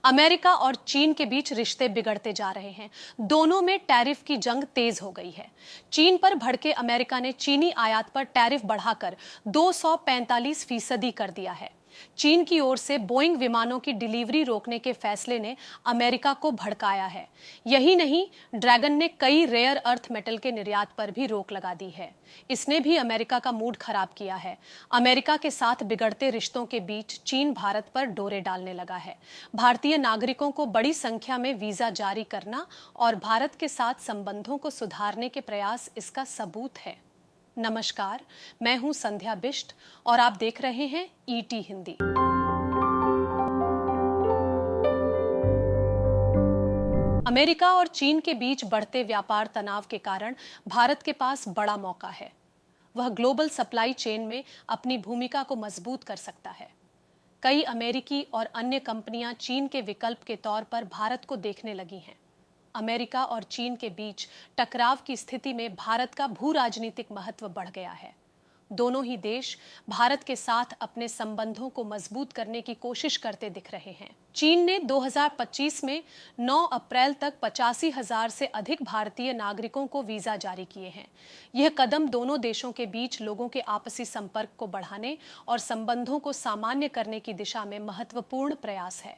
America और चीन के बीच रिश्ते बिगड़ते जा रहे हैं। दोनों में टैरिफ की जंग तेज हो गई है। चीन पर भड़के अमेरिका ने चीनी आयात पर टैरिफ बढ़ाकर 245% कर दिया है। चीन की ओर से बोइंग विमानों की डिलीवरी रोकने के फैसले ने अमेरिका को भड़काया है। यही नहीं, ड्रैगन ने कई रेयर अर्थ मेटल के निर्यात पर भी रोक लगा दी है। इसने भी अमेरिका का मूड खराब किया है। अमेरिका के साथ बिगड़ते रिश्तों के बीच चीन भारत पर डोरे डालने लगा है। भारतीय नागरिकों को बड़ी संख्या में वीजा जारी करना और भारत के साथ संबंधों को सुधारने के प्रयास इसका सबूत है। नमस्कार, मैं हूं संध्या बिष्ट और आप देख रहे हैं ईटी हिंदी। अमेरिका और चीन के बीच बढ़ते व्यापार तनाव के कारण भारत के पास बड़ा मौका है। वह ग्लोबल सप्लाई चेन में अपनी भूमिका को मजबूत कर सकता है। कई अमेरिकी और अन्य कंपनियां चीन के विकल्प के तौर पर भारत को देखने लगी हैं। अमेरिका और चीन के बीच टकराव की स्थिति में भारत का भू राजनीतिक महत्व बढ़ गया है। दोनों ही देश भारत के साथ अपने संबंधों को मजबूत करने की कोशिश करते दिख रहे हैं। चीन ने 2025 में 9 अप्रैल तक 85,000 से अधिक भारतीय नागरिकों को वीजा जारी किए हैं। यह कदम दोनों देशों के बीच लोगों के आपसी संपर्क को बढ़ाने और संबंधों को सामान्य करने की दिशा में महत्वपूर्ण प्रयास है।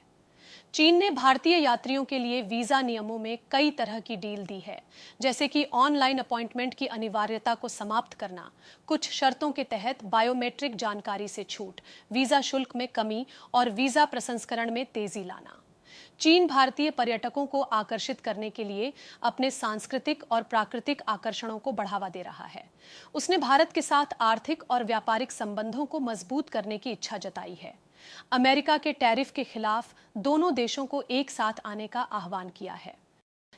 चीन ने भारतीय यात्रियों के लिए वीजा नियमों में कई तरह की डील दी है, जैसे कि ऑनलाइन अपॉइंटमेंट की अनिवार्यता को समाप्त करना, कुछ शर्तों के तहत बायोमेट्रिक जानकारी से छूट, वीजा शुल्क में कमी और वीजा प्रसंस्करण में तेजी लाना। चीन भारतीय पर्यटकों को आकर्षित करने के लिए अपने सांस्कृतिक और प्राकृतिक आकर्षणों को बढ़ावा दे रहा है। उसने भारत के साथ आर्थिक और व्यापारिक संबंधों को मजबूत करने की इच्छा जताई है। अमेरिका के टैरिफ के खिलाफ दोनों देशों को एक साथ आने का आह्वान किया है।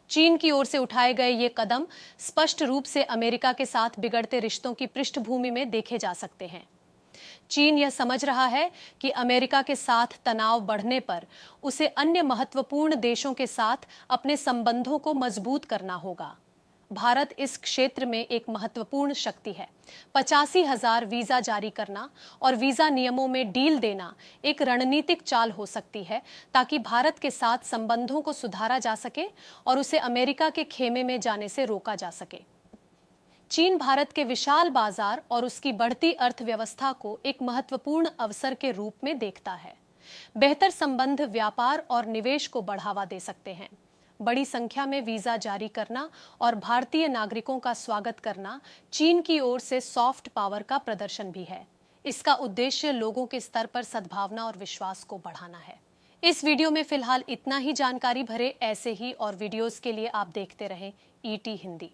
चीन की ओर से उठाए गए ये कदम स्पष्ट रूप से अमेरिका के साथ बिगड़ते रिश्तों की पृष्ठभूमि में देखे जा सकते हैं। चीन यह समझ रहा है कि अमेरिका के साथ तनाव बढ़ने पर उसे अन्य महत्वपूर्ण देशों के साथ अपने संबंधों को मजबूत करना होगा। भारत इस क्षेत्र में एक महत्वपूर्ण शक्ति है। 85,000 वीजा जारी करना और वीजा नियमों में डील देना एक रणनीतिक चाल हो सकती है, ताकि भारत के साथ संबंधों को सुधारा जा सके और उसे अमेरिका के खेमे में जाने से रोका जा सके। चीन भारत के विशाल बाजार और उसकी बढ़ती अर्थव्यवस्था को एक महत्वपूर्ण अवसर के रूप में देखता है। बेहतर संबंध व्यापार और निवेश को बढ़ावा दे सकते हैं। बड़ी संख्या में वीजा जारी करना और भारतीय नागरिकों का स्वागत करना चीन की ओर से सॉफ्ट पावर का प्रदर्शन भी है। इसका उद्देश्य लोगों के स्तर पर सद्भावना और विश्वास को बढ़ाना है। इस वीडियो में फिलहाल इतना ही। जानकारी भरे ऐसे ही और वीडियोस के लिए आप देखते रहें ईटी हिंदी।